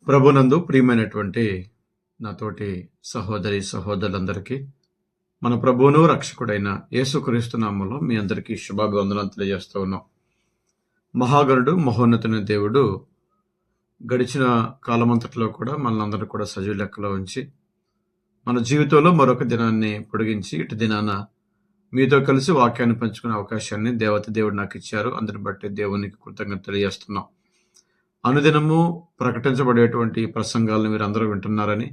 ప్రభునందు ప్రియమైనటువంటి నాతోటి సహోదరి సహోదరులందరికీ మన ప్రభువును రక్షకుడైన యేసుక్రీస్తు నామములో మీ అందరికీ శుభాభివందనాలు తెలియజేస్తూ ఉన్నాం. మహాగణుడు మహోన్నతుని దేవుడు గడిచిన కాలమంతటిలో కూడా మనందరూ కూడా సజీవ లెక్కలో ఉంచి మన జీవితంలో మరొక దినాన్ని పొడిగించి ఇటు దినాన మీతో కలిసి వాక్యాన్ని పంచుకునే అవకాశాన్ని దేవుడు నాకు ఇచ్చారు. అందరిని బట్టి దేవునికి కృతజ్ఞత తెలియజేస్తున్నాం. అనుదినము ప్రకటించబడేటువంటి ప్రసంగాలను మీరు అందరూ వింటున్నారని,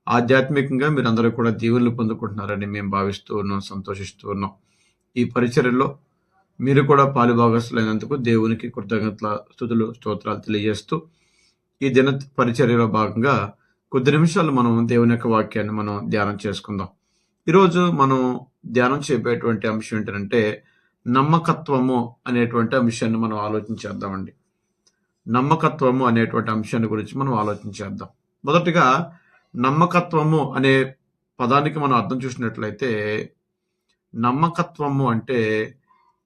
ఆధ్యాత్మికంగా మీరందరూ కూడా దీవెనలు పొందుకుంటున్నారని మేము భావిస్తూ ఉన్నాం, సంతోషిస్తూ ఉన్నాం. ఈ పరిచర్యలో మీరు కూడా పాలుభాగస్తులైనందుకు దేవునికి కృతజ్ఞతల స్తుతులు స్తోత్రాలు తెలియజేస్తూ ఈ దిన పరిచర్యలో భాగంగా కొద్ది నిమిషాలు మనం దేవుని యొక్క వాక్యాన్ని మనం ధ్యానం చేసుకుందాం. ఈరోజు మనం ధ్యానం చేయబోయేటువంటి అంశం ఏంటంటే నమ్మకత్వము అనేటువంటి అంశాన్ని మనం ఆలోచించేద్దామండి. నమ్మకత్వము అనేటువంటి అంశాన్ని గురించి మనం ఆలోచించేద్దాం. మొదటిగా నమ్మకత్వము అనే పదానికి మనం అర్థం చూసినట్లయితే, నమ్మకత్వము అంటే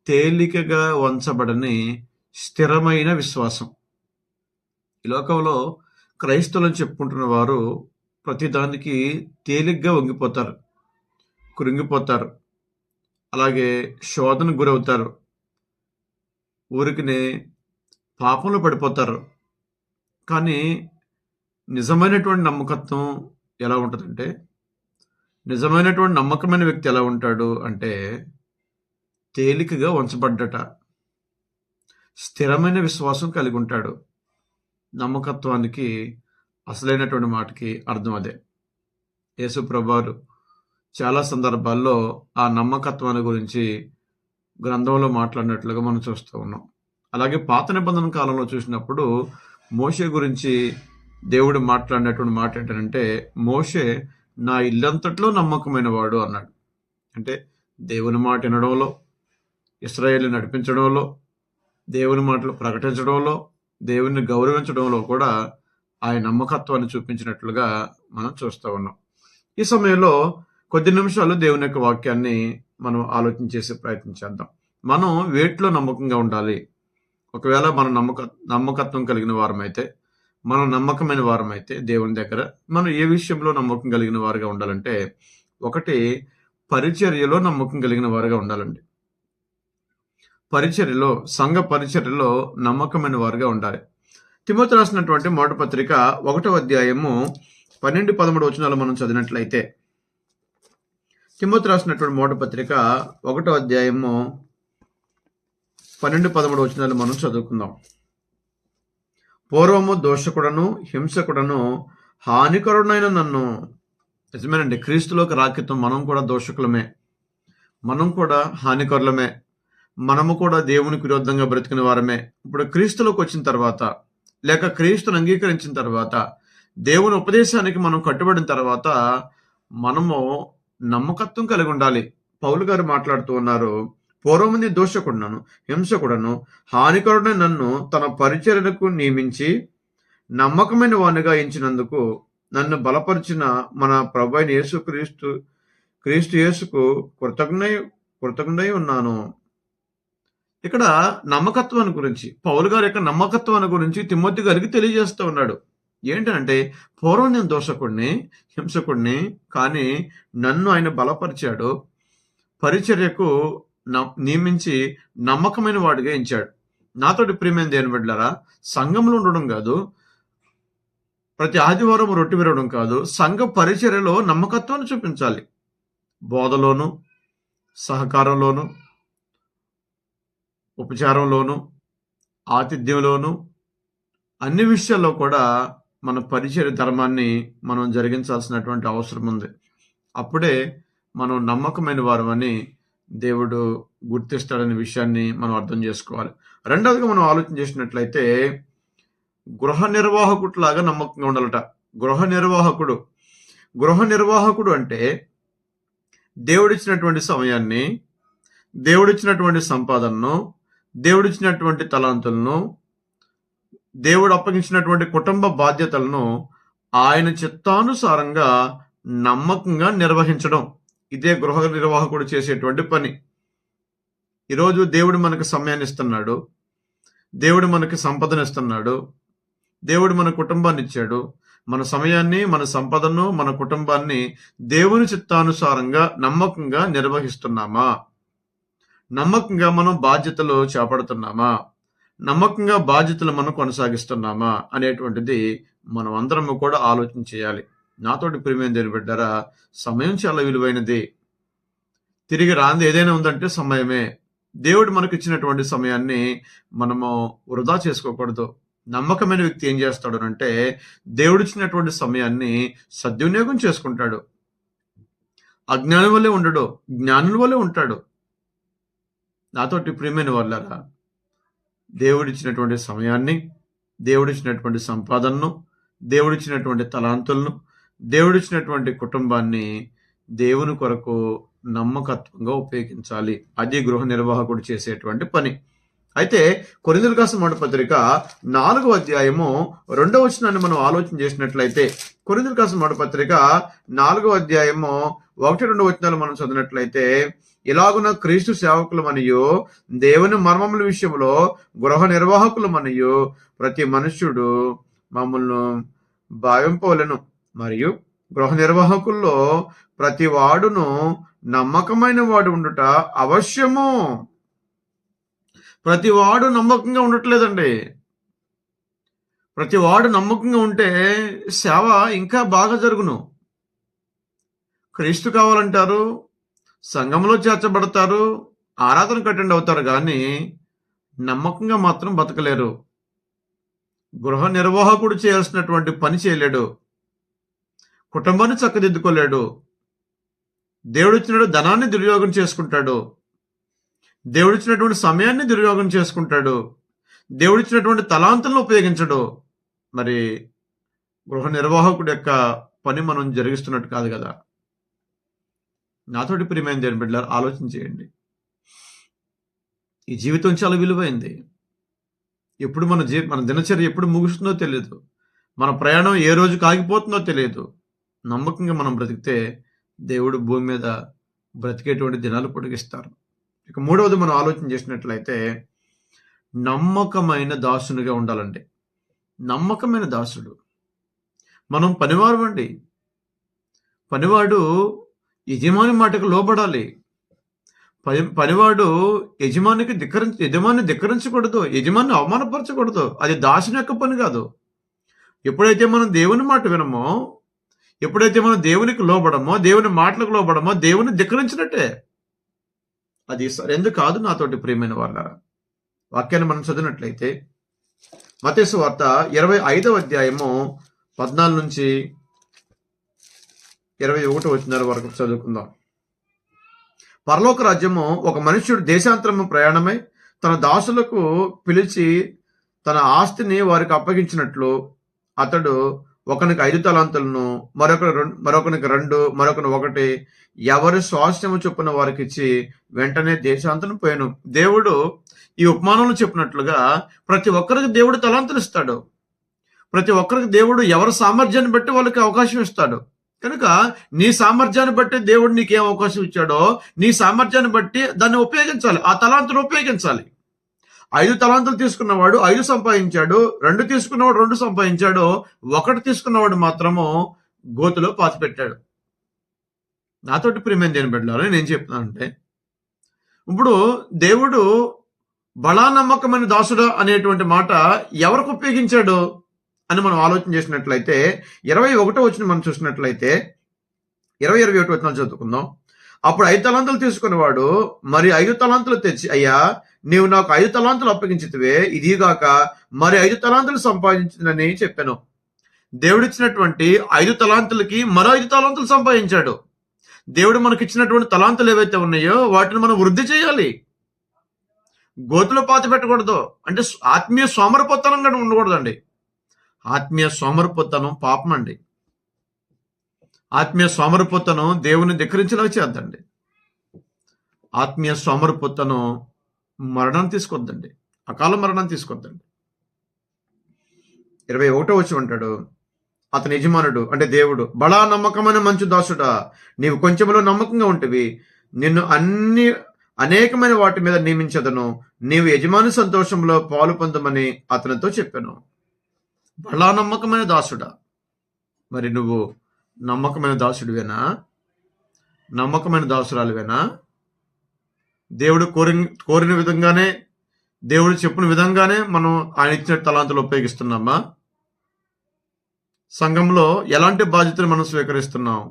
తేలికగా వంచబడని స్థిరమైన విశ్వాసం. ఈ లోకంలో క్రైస్తవులను చెప్పుకుంటున్న వారు ప్రతిదానికి తేలిగ్గా వంగిపోతారు, కృంగిపోతారు, అలాగే శోధనకు గురవుతారు, ఊరికినే పాపంలో పడిపోతారు. కానీ నిజమైనటువంటి నమ్మకత్వం ఎలా ఉంటుందంటే, నిజమైనటువంటి నమ్మకమైన వ్యక్తి ఎలా ఉంటాడు అంటే తేలికగా వంచబడ్డట, స్థిరమైన విశ్వాసం కలిగి ఉంటాడు. నమ్మకత్వానికి అసలైనటువంటి మాటకి అర్థం అదే. యేసు ప్రభువారు చాలా సందర్భాల్లో ఆ నమ్మకత్వాన్ని గురించి గ్రంథంలో మాట్లాడినట్లుగా మనం చూస్తూ ఉన్నాం. అలాగే పాత నిబంధన కాలంలో చూసినప్పుడు మోషే గురించి దేవుడు మాట్లాడినటువంటి మాట ఏంటంటే, మోషే నా ఇల్లంతట్లో నమ్మకమైన వాడు అన్నాడు. అంటే దేవుని మాట వినడంలో, ఇశ్రాయేలు నడిపించడంలో, దేవుని మాటలు ప్రకటించడంలో, దేవుని గౌరవించడంలో కూడా ఆయన నమ్మకత్వాన్ని చూపించినట్లుగా మనం చూస్తూ ఉన్నాం. ఈ సమయంలో కొద్ది నిమిషాలు దేవుని యొక్క వాక్యాన్ని మనం ఆలోచించేసి ప్రయత్నించేద్దాం. మనం వేటిలో నమ్మకంగా ఉండాలి? ఒకవేళ మనం నమ్మకత్వం కలిగిన వారమైతే, మనం నమ్మకమైన వారమైతే దేవుని దగ్గర మనం ఏ విషయంలో నమ్మకం కలిగిన వారుగా ఉండాలంటే, ఒకటి పరిచర్యలో నమ్మకం కలిగిన వారుగా ఉండాలండి. పరిచర్యలో, సంఘ పరిచర్యలో నమ్మకమైన వారుగా ఉండాలి. తిమోతి రాసినటువంటి మొదటి పత్రిక 1వ అధ్యాయము 12-13 వచనాలు మనం చదివినట్లయితే, తిమోతి రాసినటువంటి మొదటి పత్రిక 1వ అధ్యాయము 12-13 వచనాలు మనం చదువుకుందాం. పూర్వము దోషకుడను హింసకుడను హానికరుడైన నన్ను. నిజమేనండి, క్రీస్తులోకి రాకితం మనం కూడా దోషకులమే, మనం కూడా హానికరులమే, మనము కూడా దేవునికి విరుద్ధంగా బ్రతికిన వారమే. ఇప్పుడు క్రీస్తులోకి వచ్చిన తర్వాత, లేక క్రీస్తును అంగీకరించిన తర్వాత, దేవుని ఉపదేశానికి మనం కట్టుబడిన తర్వాత మనము నమ్మకత్వం కలిగి ఉండాలి. పౌలు గారు మాట్లాడుతూ ఉన్నారు, పూర్వముంది దోషకుడును హింసకుడను హానికరుడైన నన్ను తన పరిచర్యలకు నియమించి నమ్మకమైన వానిగా ఎంచినందుకు నన్ను మన ప్రభు అయిన క్రీస్తు యేసుకు కృతజ్ఞుడై ఉన్నాను. ఇక్కడ నమ్మకత్వాన్ని గురించి, పౌలు గారి యొక్క నమ్మకత్వాన్ని గురించి తిమోతి గారికి తెలియజేస్తూ ఉన్నాడు. ఏంటంటే, పూర్వం నేను దోషకుడిని, హింసకుడిని, కానీ నన్ను ఆయన బలపరిచాడు, పరిచర్యకు నియమించి నమ్మకమైన వాడిగా ఎంచాడు. నాతోటి ప్రియమైన దేవుని బిడ్డలారా, సంఘంలో ఉండడం కాదు, ప్రతి ఆదివారం రొట్టె విరవడం కాదు, సంఘ పరిచర్యలో నమ్మకత్వాన్ని చూపించాలి. బోధలోను, సహకారంలోను, ఉపచారంలోను, ఆతిథ్యంలోను, అన్ని విషయాల్లో కూడా మన పరిచర్య ధర్మాన్ని మనం జరిగించాల్సినటువంటి అవసరం ఉంది. అప్పుడే మనం నమ్మకమైన వారమని దేవుడు గుర్తిస్తాడనే విషయాన్ని మనం అర్థం చేసుకోవాలి. రెండవదిగా మనం ఆలోచన చేసినట్లయితే, గృహ నిర్వాహకుడిలాగా నమ్మకంగా ఉండాలట. గృహ నిర్వాహకుడు అంటే దేవుడిచ్చినటువంటి సమయాన్ని, దేవుడిచ్చినటువంటి సంపాదనను, దేవుడిచ్చినటువంటి తలాంతులను, దేవుడు అప్పగించినటువంటి కుటుంబ బాధ్యతలను ఆయన చిత్తానుసారంగా నమ్మకంగా నిర్వహించడం. ఇదే గృహ నిర్వాహకుడు చేసేటువంటి పని. ఈరోజు దేవుడు మనకు సమయాన్ని ఇస్తున్నాడు, దేవుడు మనకి సంపదనిస్తున్నాడు, దేవుడు మన కుటుంబాన్ని ఇచ్చాడు. మన సమయాన్ని, మన సంపదను, మన కుటుంబాన్ని దేవుని చిత్తానుసారంగా నమ్మకంగా నిర్వహిస్తున్నామా? నమ్మకంగా మనం బాధ్యతలు చేపడుతున్నామా? నమ్మకంగా బాధ్యతలు మనం కొనసాగిస్తున్నామా అనేటువంటిది మనం అందరము కూడా ఆలోచన చేయాలి. నాతోటి ప్రియమైన దేవుని బిడ్డారా, సమయం చాలా విలువైనది. తిరిగి రానిది ఏదైనా ఉందంటే సమయమే. దేవుడు మనకిచ్చినటువంటి సమయాన్ని మనము వృధా చేసుకోకూడదు. నమ్మకమైన వ్యక్తి ఏం చేస్తాడు అంటే, దేవుడిచ్చినటువంటి సమయాన్ని సద్వినియోగం చేసుకుంటాడు. అజ్ఞానం వల్లే ఉండడు, జ్ఞానుల వల్లే ఉంటాడు. నాతోటి ప్రియమైన వాళ్ళారా, దేవుడిచ్చినటువంటి సమయాన్ని, దేవుడిచ్చినటువంటి సంపాదనను, దేవుడిచ్చినటువంటి తలాంతులను, దేవుడిచ్చినటువంటి కుటుంబాన్ని దేవుని కొరకు నమ్మకత్వంగా ఉపయోగించాలి. అది గృహ నిర్వాహకుడు చేసేటువంటి పని. అయితే కొరింథీయులకు రాసిన మొదటి పత్రిక 4వ అధ్యాయము 2వ వచనాన్ని మనం ఆలోచన చేసినట్లయితే, కొరింథీయులకు రాసిన మొదటి పత్రిక 4వ అధ్యాయము 1-2 వచనాలు మనం చదివినట్లయితే, ఇలాగున క్రీస్తు సేవకులమనియు దేవుని మర్మముల విషయంలో గృహ నిర్వాహకులమనియు ప్రతి మనుష్యుడు మమ్మల్ని భావింపవలెను. మరియు గృహ నిర్వాహకుల్లో ప్రతి వాడును నమ్మకమైన వాడు ఉండుట అవశ్యము. ప్రతి వాడు నమ్మకంగా ఉండట్లేదండి. ప్రతి వాడు నమ్మకంగా ఉంటే సేవ ఇంకా బాగా జరుగును. క్రీస్తు కావాలంటారు, సంఘంలో చేర్చబడతారు, ఆరాధనకు అటెండ్ అవుతారు, కానీ నమ్మకంగా మాత్రం బతకలేరు. గృహ నిర్వాహకుడు చేయాల్సినటువంటి పని చేయలేడు. కుటుంబాన్ని చక్కదిద్దుకోలేడు. దేవుడిచ్చిన ధనాన్ని దుర్యోగం చేసుకుంటాడు. దేవుడిచ్చినటువంటి సమయాన్ని దుర్యోగం చేసుకుంటాడు. దేవుడిచ్చినటువంటి తలాంతులను ఉపయోగించడు. మరి గృహ నిర్వాహకుడి యొక్క పని మనం జరిగిస్తున్నట్టు కాదు కదా. నాతోటి ప్రియమైన దేవుని బిడ్డలారా, ఆలోచన చేయండి. ఈ జీవితం చాలా విలువైంది. ఎప్పుడు మన దినచర్య ఎప్పుడు ముగుస్తుందో తెలియదు. మన ప్రయాణం ఏ రోజు కాగిపోతుందో తెలియదు. నమ్మకంగా మనం బ్రతికితే దేవుడు భూమి మీద బ్రతికేటువంటి దినాలు పొడిగిస్తారు. ఇక 3వది మనం ఆలోచన చేసినట్లయితే, నమ్మకమైన దాసునిగా ఉండాలండి. నమ్మకమైన దాసుడు. మనం పనివారు అండి. పనివాడు యజమాని మాటకు లోబడాలి. పనివాడు యజమాని ధిక్కరించకూడదు, యజమాని అవమానపరచకూడదు. అది దాసుని యొక్క పని కాదు. ఎప్పుడైతే మనం దేవుని మాట వినమో, ఎప్పుడైతే మనం దేవునికి లోబడమో, దేవుని మాటలకు లోబడమో, దేవుని ధిక్కరించినట్టే. అది సరైనది కాదు. నాతోటి ప్రియమైన వాళ్ళారా, వాక్యాన్ని మనం చదివినట్లయితే మత్తయి సువార్త 25వ అధ్యాయము 14 నుంచి 21 వచనాల వరకు చదువుకుందాం. పరలోక రాజ్యము ఒక మనుష్యుడు దేశాంతరము ప్రయాణమై తన దాసులకు పిలిచి తన ఆస్తిని వారికి అప్పగించినట్లు, అతడు ఒకనికి 5 తలాంతులను, మరొకనికి 2, మరొకని 1, ఎవరి స్వాస్థ్యము చొప్పున వారికి ఇచ్చి వెంటనే దేశాంతరం పోయాను. దేవుడు ఈ ఉపమానంలో చెప్పినట్లుగా ప్రతి ఒక్కరికి దేవుడు తలాంతులు ఇస్తాడు. ప్రతి ఒక్కరికి దేవుడు ఎవరి సామర్థ్యాన్ని బట్టి వాళ్ళకి అవకాశం ఇస్తాడు. కనుక నీ సామర్థ్యాన్ని బట్టి దేవుడు నీకేం అవకాశం ఇచ్చాడో నీ సామర్థ్యాన్ని బట్టి దాన్ని ఉపయోగించాలి. ఆ తలాంతులు ఉపయోగించాలి. 5 తలాంతులు తీసుకున్నవాడు 5 సంపాదించాడు, 2 తీసుకున్నవాడు 2 సంపాదించాడు, 1 తీసుకున్నవాడు మాత్రము గోతులో పాతిపెట్టాడు. నాతోటి ప్రియమైన దేవుని బిడ్డలారా, నేను చెప్తున్నానంటే, ఇప్పుడు దేవుడు బలా నమ్మకమైన దాసుడా అనేటువంటి మాట ఎవరికి ఉపయోగించాడు అని మనం ఆలోచన చేసినట్లయితే 21వ వచనం మనం చూసినట్లయితే 21 వచనాలు చదువుకుందాం. అప్పుడు 5 తలాంతులు తీసుకునేవాడు మరి 5 తలాంతులు తెచ్చి, అయ్యా నీవు నాకు 5 తలాంతులు అప్పగించితివే, ఇదిగాక మరి 5 తలాంతులు సంపాదించిందని చెప్పాను. దేవుడిచ్చినటువంటి 5 తలాంతులకి మరో 5 తలాంతులు సంపాదించాడు. దేవుడు మనకిచ్చినటువంటి తలాంతులు ఏవైతే ఉన్నాయో వాటిని మనం వృద్ధి చేయాలి. గోతులో పాతి పెట్టకూడదు. అంటే ఆత్మీయ సోమరపోతనంగా ఉండకూడదండి. ఆత్మీయ సోమరపోతనం పాపం అండి. ఆత్మీయ సోమరపోతనం దేవుని ధిక్కరించేలా చేద్దండి. ఆత్మీయ సోమరపోతనం మరణం తీసుకొద్దండి, అకాల మరణం తీసుకొద్దండి. 21వ వచనం అంటాడు, అతని యజమానుడు అంటే దేవుడు, బలా నమ్మకమైన మంచు దాసుడా, నీవు కొంచెంలో నమ్మకంగా ఉంటివి, నిన్ను అనేకమైన వాటి మీద నియమించదను, నీవు యజమాని సంతోషంలో పాలు పొందమని అతనితో చెప్పాను. బలా నమ్మకమైన దాసుడా. మరి నువ్వు నమ్మకమైన దాసుడివేనా? నమ్మకమైన దాసురాలివేనా? దేవుడు కోరిన విధంగానే, దేవుడు చెప్పిన విధంగానే మనం ఆయన ఇచ్చిన తలాంతులు ఉపయోగిస్తున్నామా? సంఘంలో ఎలాంటి బాధ్యతలు మనం స్వీకరిస్తున్నాం?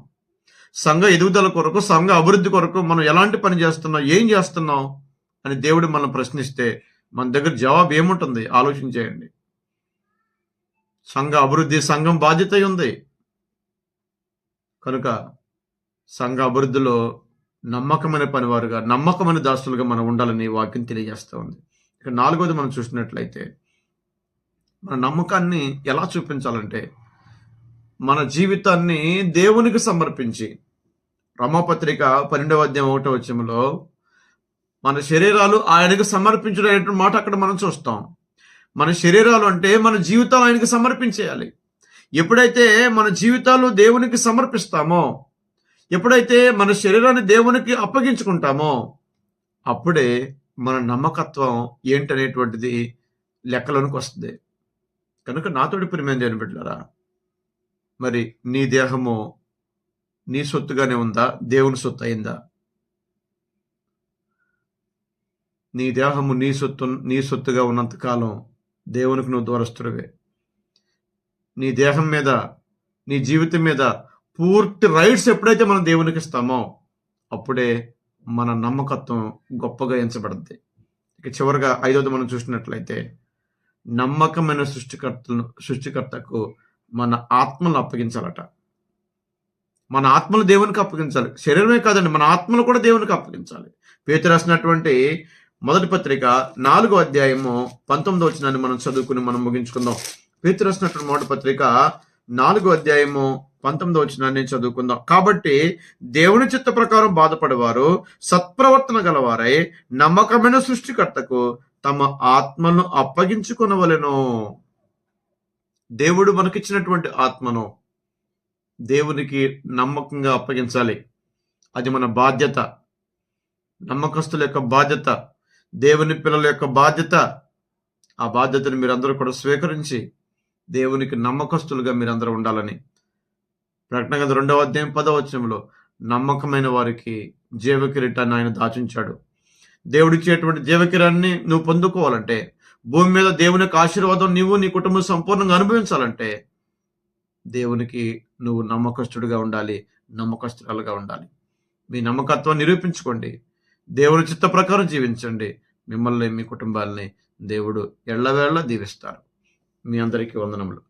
సంఘ ఎదుగుదల కొరకు, సంఘ అభివృద్ధి కొరకు మనం ఎలాంటి పని చేస్తున్నాం, ఏం చేస్తున్నాం అని దేవుడు మనం ప్రశ్నిస్తే మన దగ్గర జవాబు ఏముంటుంది? ఆలోచించేయండి. సంఘ అభివృద్ధి సంఘం బాధ్యత ఉంది కనుక సంఘ అభివృద్ధిలో నమ్మకమైన పనివారుగా, నమ్మకమైన దాసులుగా మనం ఉండాలని వాక్యం తెలియజేస్తూ ఉంది. ఇక 4వది మనం చూసినట్లయితే, మన నమ్మకాన్ని ఎలా చూపించాలంటే మన జీవితాన్ని దేవునికి సమర్పించి, రోమాపత్రిక 12వ అధ్యాయం 1వ వచనంలో మన శరీరాలు ఆయనకు సమర్పించడం అనేటువంటి మాట అక్కడ మనం చూస్తాం. మన శరీరాలు అంటే మన జీవితాలు ఆయనకి సమర్పించేయాలి. ఎప్పుడైతే మన జీవితాలు దేవునికి సమర్పిస్తామో, ఎప్పుడైతే మన శరీరాన్ని దేవునికి అప్పగించుకుంటామో, అప్పుడే మన నమ్మకత్వం ఏంటనేటువంటిది లెక్కలోనికి వస్తుంది. కనుక నాతోటి ప్రియమైన దేవుని బిడ్డలారా, మరి నీ దేహము నీ సొత్తుగానే ఉందా? దేవుని సొత్తు అయిందా? నీ దేహము నీ సొత్తుగా ఉన్నంత కాలం దేవునికి నువ్వు దూరస్తుడివే. నీ దేహం మీద, నీ జీవితం మీద పూర్తి రైట్స్ ఎప్పుడైతే మనం దేవునికి ఇస్తామో అప్పుడే మన నమ్మకత్వం గొప్పగా ఎంచబడుద్ది. ఇక చివరిగా 5వది మనం చూసినట్లయితే, నమ్మకమైన సృష్టికర్తకు మన ఆత్మను అప్పగించాలట. మన ఆత్మలు దేవునికి అప్పగించాలి. శరీరమే కాదండి, మన ఆత్మలు కూడా దేవునికి అప్పగించాలి. పేతురు రాసినటువంటి మొదటి పత్రిక 4వ అధ్యాయము 19వ వచనాన్ని మనం చదువుకుని మనం ముగించుకుందాం. పేతురు రాసినటువంటి మొదటి పత్రిక 4వ అధ్యాయము 19వ వచనాన్ని చదువుకుందాం. కాబట్టి దేవుని చిత్త ప్రకారం బాధపడేవారు సత్ప్రవర్తన గలవారై నమ్మకమైన సృష్టికర్తకు తమ ఆత్మను అప్పగించుకొనవలెను. దేవుడు మనకిచ్చినటువంటి ఆత్మను దేవునికి నమ్మకంగా అప్పగించాలి. అది మన బాధ్యత, నమ్మకస్తుల యొక్క బాధ్యత, దేవుని పిల్లల యొక్క బాధ్యత. ఆ బాధ్యతను మీరందరూ కూడా స్వీకరించి దేవునికి నమ్మకస్తులుగా మీరందరూ ఉండాలని ప్రకటన గ్రంథం 2వ అధ్యాయం 10వ వచనంలో నమ్మకమైన వారికి జీవకిరీటాన్ని ఆయన దాచుంచాడు. దేవుడిచ్చేటువంటి జీవకిరీటాన్ని నువ్వు పొందుకోవాలంటే, భూమి మీద దేవుని యొక్క ఆశీర్వాదం నీవు నీ కుటుంబం సంపూర్ణంగా అనుభవించాలంటే దేవునికి నువ్వు నమ్మకస్తుడిగా ఉండాలి, నమ్మకస్తురాలుగా ఉండాలి. మీ నమ్మకత్వాన్ని నిరూపించుకోండి. దేవుని చిత్త ప్రకారం జీవించండి. మిమ్మల్ని, మీ కుటుంబాలని దేవుడు ఎల్లవేళలా దీవిస్తారు. మీ అందరికీ వందనములు.